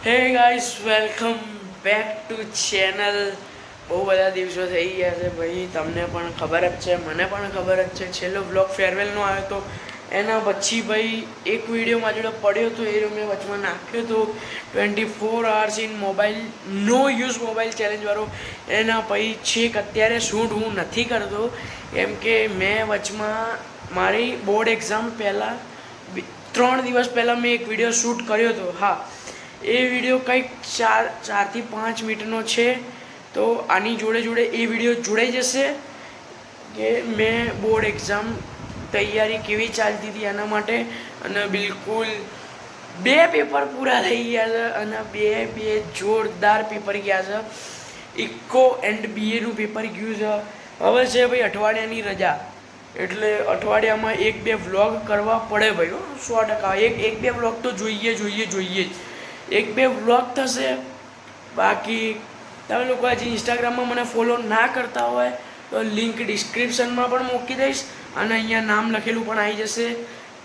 હે guys welcome back to channel. બહુ બધા દિવસો થઈ ગયા છે ભાઈ, તમને પણ ખબર જ છે, મને પણ ખબર જ છે. છેલ્લો બ્લોગ ફેરવેલનો આવ્યો હતો, એના પછી ભાઈ એક વિડીયો મારી જોડે પડ્યો હતો, એ મેં વચમાં નાખ્યો હતો 24 hours ઇન મોબાઈલ નો યુઝ મોબાઈલ ચેલેન્જવાળો. એના પછી છેક અત્યારે શૂટ હું નથી કરતો, કેમ કે મેં વચમાં મારી બોર્ડ એક્ઝામ પહેલાં 3 દિવસ પહેલાં મેં એક વિડીયો શૂટ કર્યો હતો. હા, એ વિડીયો કંઈક 4 થી 5 મિનિટનો છે, તો આની જોડે જોડે એ વિડીયો જોડાઈ જશે કે મેં બોર્ડ એક્ઝામ તૈયારી કેવી ચાલતી હતી એના માટે. અને બિલકુલ 2 પેપર પૂરા થઈ ગયા છે, અને બે જોરદાર પેપર ગયા છે. ઇકો એન્ડ બીએનું પેપર ગયું છે. હવે છે ભાઈ અઠવાડિયાની રજા, એટલે અઠવાડિયામાં 1-2 વ્લોગ કરવા પડે ભાઈ, 100%. એક બે વ્લોગ તો જોઈએ જ. 1-2 વ્લોગ થશે. બાકી તમે લોકો હજી ઇન્સ્ટાગ્રામમાં મને ફોલો ના કરતા હોય તો લિંક ડિસ્ક્રિપ્શનમાં પણ મૂકી દઈશ, અને અહીંયા નામ લખેલું પણ આવી જશે,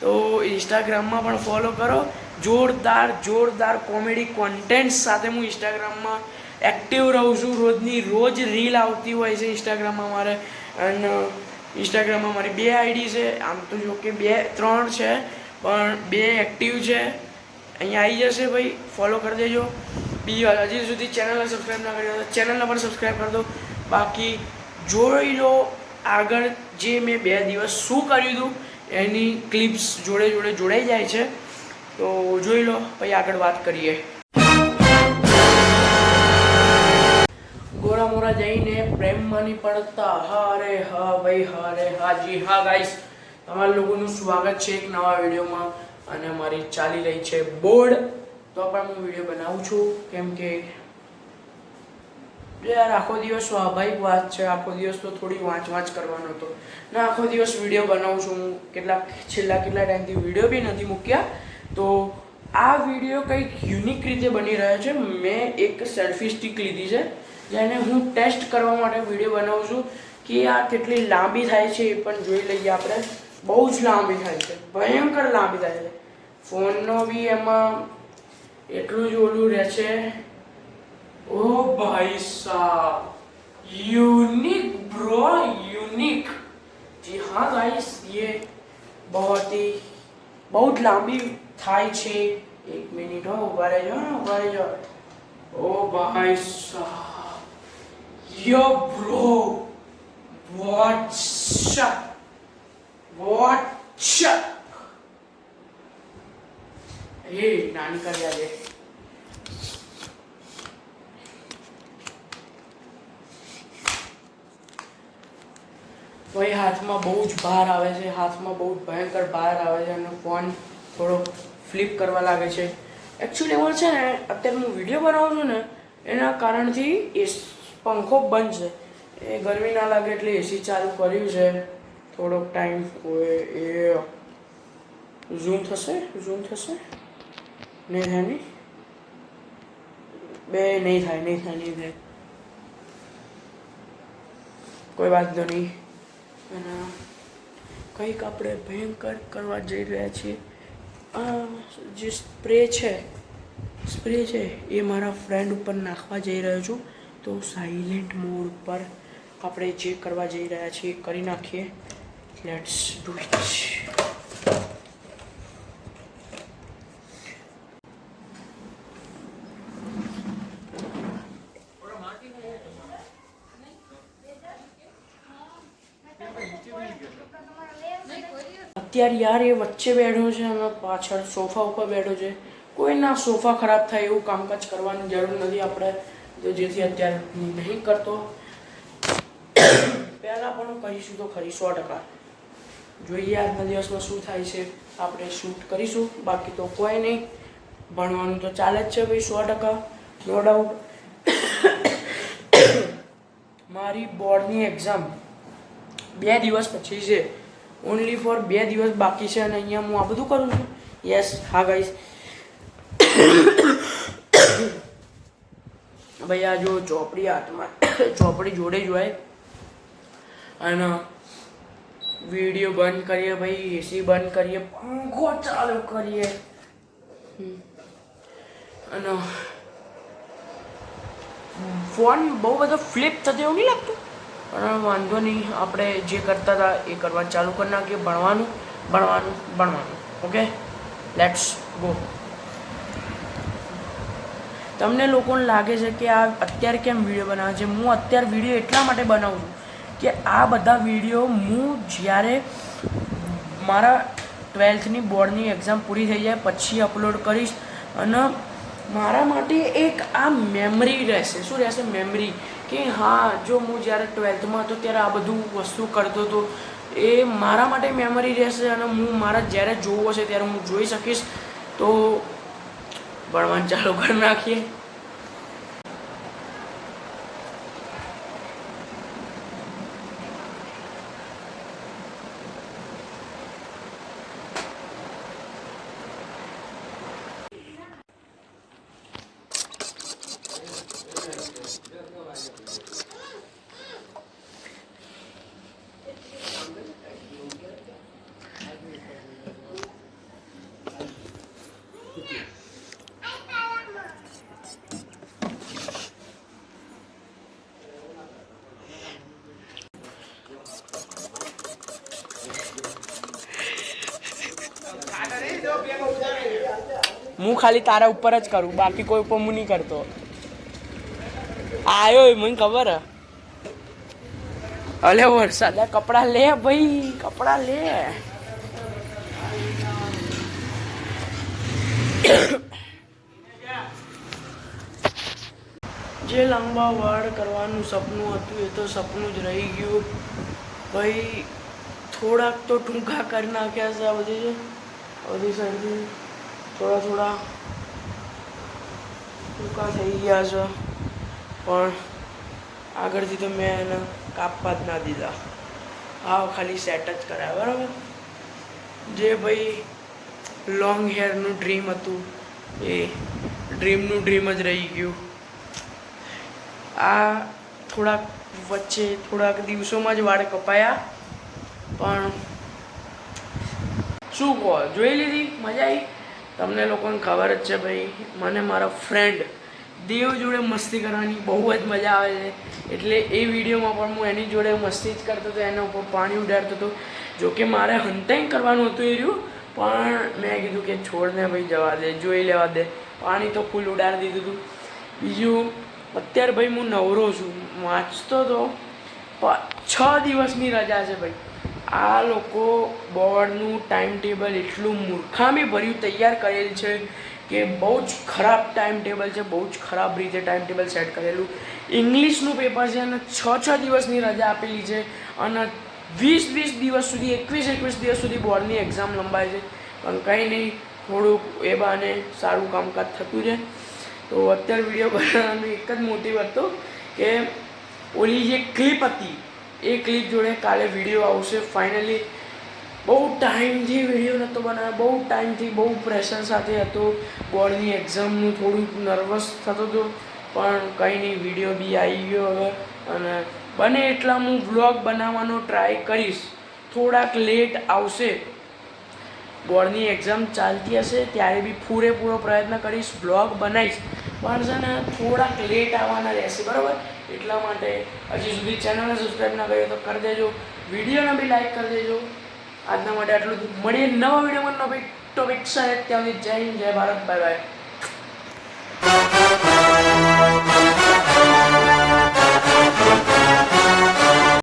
તો ઇન્સ્ટાગ્રામમાં પણ ફોલો કરો. જોરદાર કોમેડી કોન્ટેન્ટ સાથે હું ઇન્સ્ટાગ્રામમાં એક્ટિવ રહું છું. રોજ રીલ આવતી હોય છે ઇન્સ્ટાગ્રામમાં મારે. અને ઇન્સ્ટાગ્રામમાં મારી 2 આઈડી છે, આમ તો જો કે 3 છે, પણ 2 એક્ટિવ છે. અહીંયા આવી જશે ભાઈ, ફોલો કરી દેજો. બીજી હજી સુધી ચેનલને સબસ્ક્રાઈબ ના કરી તો ચેનલને પણ સબસ્ક્રાઈબ કરી દો. બાકી જોઈ લો આગળ જે મેં 2 દિવસ શું કર્યું હતું એની ક્લિપ્સ જોડે જોડાઈ જાય છે, તો જોઈ લો. પછી આગળ વાત કરીએ. ગોરા મોરા જઈને પ્રેમમાં નહીં પડતા. હા રે હા ભાઈ, હા રે હા જી હા ગાઈસ, તમારા લોકોનું સ્વાગત છે એક નવા વિડીયોમાં. અને મારી ચાલી રહી છે બોર્ડ, તો પણ હું વિડીયો બનાવું છું, કેમ કે યાર આખો દિવસ સ્વાભાવિક વાત છે, આખો દિવસ તો થોડી વાંચ કરવાનો હતો ને આખો દિવસ વિડીયો બનાવું છું હું. છેલ્લા કેટલા ટાઈમથી વિડીયો બી નથી મૂક્યા, તો આ વિડીયો કંઈક યુનિક રીતે બની રહ્યો છે. મેં એક સેલ્ફી સ્ટિક લીધી છે, જેને હું ટેસ્ટ કરવા માટે વિડીયો બનાવું છું કે આ કેટલી લાંબી થાય છે એ પણ જોઈ લઈએ આપણે. બહુ જ લાંબી થાય છે, ભયંકર લાંબી થાય છે. ફોનનો બી એમાં એટલું જ ઓલું રહે છે. ओ भाई साहब, यूनिक ब्रो, यूनिक. जी हाँ गाइस, ये बहुत लांबी थाई છે. 1 મિનિટ હો, ઉભા રહેજો. ओ भाई साहब, यो ब्रो, व्हाट्स अप. એ નાની કર્યા દે. ભાઈ હાથમાં બહુ જ ભાર આવે છે, હાથમાં બહુ જ ભયંકર ભાર આવે છે, અને ફોન થોડો ફ્લિપ કરવા લાગે છે. એકચ્યુઅલી એમાં છે ને, અત્યારે હું વિડીયો બનાવું છું ને એના કારણથી પંખો બંધ છે. એ ગરમી ના લાગે એટલે એસી ચાલુ કર્યું છે થોડોક ટાઈમ. એ ઝૂમ થશે નહીં થાય નહીં, નહીં થાય. કોઈ વાત નહીં. અને કંઈક આપણે ભયંકર કરવા જઈ રહ્યા છીએ. આ જે સ્પ્રે છે એ મારા ફ્રેન્ડ ઉપર નાખવા જઈ રહ્યો છું, તો સાયલેન્ટ મોડ ઉપર આપણે જે કરવા જઈ રહ્યા છીએ કરી નાખીએ. Let's do it. અત્યારે યાર એ વચ્ચે બેઠો છે અને પાછળ સોફા ઉપર બેઠો છે. કોઈના સોફા ખરાબ થાય એવું કામકાજ કરવાની જરૂર નથી આપણે, તો જેથી અત્યારે નહીં કરતો. પહેલાં પણ કહીશું તો ખરી 100%. જોઈએ આજના દિવસમાં શું થાય છે, આપણે શૂટ કરીશું. બાકી તો કોઈ નહીં, ભણવાનું તો ચાલે જ છે ભાઈ 100%, નો ડાઉટ. મારી બોર્ડની એક્ઝામ 2 દિવસ પછી છે, ઓનલી ફોર 2 દિવસ બાકી છે, અને અહીંયા હું આ બધું કરું છું. યસ હા ગાઈસ, ભાઈ આ જો ચોપડી હાથમાં, ચોપડી જોડે જ હોય. અને વિડીયો બંધ કરીએ ભાઈ, એસી બંધ કરીએ, પંખો ચાલુ કરીએ. અને ફોન બહુ બધો ફ્લિપ થતો એવું નહીં લાગતું, પણ વાંધો નહીં, આપણે જે કરતા હતા એ કરવાનું ચાલુ કરી નાખીએ. ભણવાનું. Okay, let's go. તમને લોકોને લાગે છે કે આ અત્યારે કેમ વિડીયો બનાવે છે? હું અત્યારે વિડીયો એટલા માટે બનાવું છું કે આ બધા વિડીયો હું જ્યારે મારા 12થની બોર્ડની એક્ઝામ પૂરી થઈ જાય પછી અપલોડ કરીશ. અને મારા માટે એક આ મેમરી રહેશે. શું રહેશે? મેમરી. કે હા, જો હું જ્યારે 12થમાં હતો ત્યારે આ બધું વસ્તુ કરતો હતો, એ મારા માટે મેમરી રહેશે. અને હું મારા જ્યારે જોવું હશે ત્યારે હું જોઈ શકીશ. તો ભણવાનું ચાલુ કરી નાખીએ. હું ખાલી તારા ઉપર જ કરું, બાકી કોઈ ઉપર હું નહીં કરતો. આવ્યો મને ખબર હે. અલે વરસાદ, કપડા લે ભાઈ, કપડા લે. જે લાંબા વાળ કરવાનું સપનું હતું એ તો સપનું જ રહી ગયું ભાઈ. થોડાક તો ટૂંકા કરી નાખ્યા છે આ બધી સાઈડથી, થોડા ટૂંકા થઈ ગયા છે. પણ આગળથી તો મેં એને કાપવા જ ના દીધા. હા, ખાલી સેટ જ કરાય. બરાબર. જે ભાઈ લોંગ હેરનું ડ્રીમ હતું એ ડ્રીમનું ડ્રીમ જ રહી ગયું. આ થોડાક દિવસોમાં જ વાળ કપાયા. પણ શું કહો, જોઈ લીધી, મજા આવી. તમને લોકોને ખબર જ છે ભાઈ, મને મારા ફ્રેન્ડ દેવ જોડે મસ્તી કરવાની બહુ જ મજા આવે છે. એટલે એ વિડીયોમાં પણ હું એની જોડે મસ્તી જ કરતો હતો, એના ઉપર પાણી ઉડાડતો હતો. જોકે મારે હંતાઈ કરવાનું હતું એ રહ્યું, પણ મેં કીધું કે છોડને ભાઈ જવા દે, જોઈ લેવા દે. પાણી તો ફૂલ ઉડાડી દીધું હતું. બીજું, અત્યારે ભાઈ હું નવરો છું, વાંચતો હતો. 6 દિવસની રજા છે ભાઈ. આ લોકો બોર્ડનું ટાઈમ ટેબલ એટલું મૂર્ખામી ભર્યું તૈયાર કરેલ છે કે બહુ જ ખરાબ ટાઈમ ટેબલ છે, બહુ જ ખરાબ રીતે ટાઈમ ટેબલ સેટ કરેલું. ઇંગ્લિશનું પેપર છે અને 6 દિવસની રજા આપેલી છે. અને 20 દિવસ સુધી, 21 દિવસ સુધી બોર્ડની એક્ઝામ લંબાય છે. પણ કંઈ નહીં, થોડુંક એ બહાને સારું કામકાજ થતું છે. તો અત્યારે વિડીયો બનાવવાનો એક જ મોટિવ હતો કે ઓલી જે ક્લિપ હતી એ ક્લિપ જોડે કાલે વિડીયો આવશે ફાઇનલી. બહુ ટાઈમથી વિડીયો નહોતો બનાવ્યો, બહુ ટાઈમથી, બહુ પ્રેશર સાથે હતો. બોર્ડની એક્ઝામનું થોડુંક નર્વસ થતો હતો, પણ કંઈ નહીં, વિડીયો બી આવી ગયો હવે. અને બને એટલા હું વ્લોગ બનાવવાનો ટ્રાય કરીશ. થોડાક લેટ આવશે, બોર્ડની એક્ઝામ ચાલતી હશે ત્યારે બી પૂરેપૂરો પ્રયત્ન કરીશ, વ્લોગ બનાવીશ. પણ છે ને થોડાક લેટ આવવાના રહેશે. બરાબર. એટલા માટે હજી સુધી ચેનલને સબસ્ક્રાઈબ ના કર્યો તો કરી દેજો, વિડીયોને બી લાઈક કરી દેજો. આજના માટે આટલું જ. મળીએ નવા વિડીયોમાં નવી ટોપિક સાથે. ત્યાં સુધી જય હિન્દ, જય ભારત, બાય બાય.